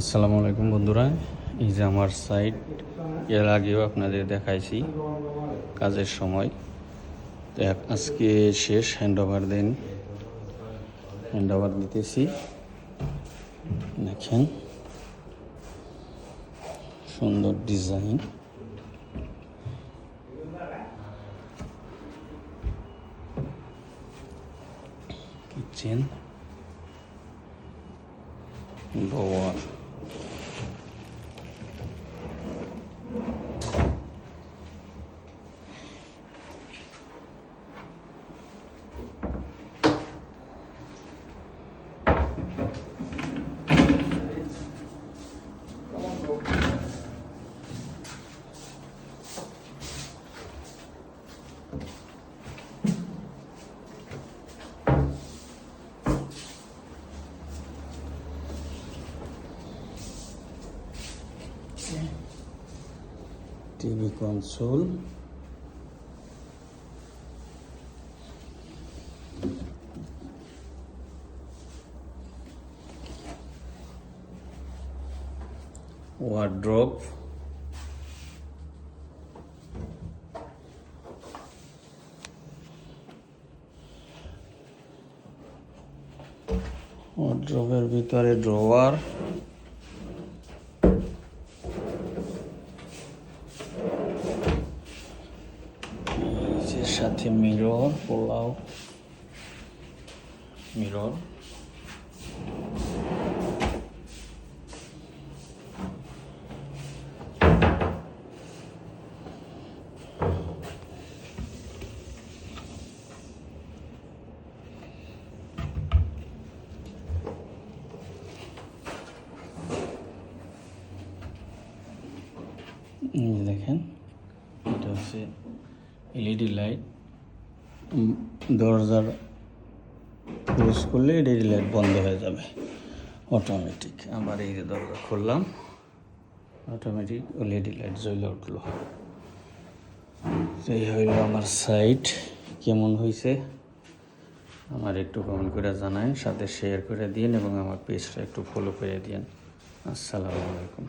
আসসালামু আলাইকুম বন্ধুরা, এই যে আমার সাইট এর আগেও আপনাদের দেখাইছি কাজের সময়। তো আজকে শেষ হ্যান্ডওভার দিতেছি। দেখেন সুন্দর design, kitchen, drawer, TV console, wardrobe, ওয়ার্ড্রোবের ভিতরে ড্রয়ার, সাথে মিরর, মিরর, দেখেন এটা হচ্ছে এলইডি লাইট। দরজার ক্লোজ করলে এলইডি লাইট বন্ধ হয়ে যাবে অটোমেটিক। আবার এই যে দরজা খুললাম, অটোমেটিক এলইডি লাইট জ্বলে উঠলো। এই হইল আমার সাইট। কেমন হয়েছে আমার একটু কমেন্ট করে জানান, সাথে শেয়ার করে দিন এবং আমার পেজটা একটু ফলো করে দিন। আসসালামু আলাইকুম।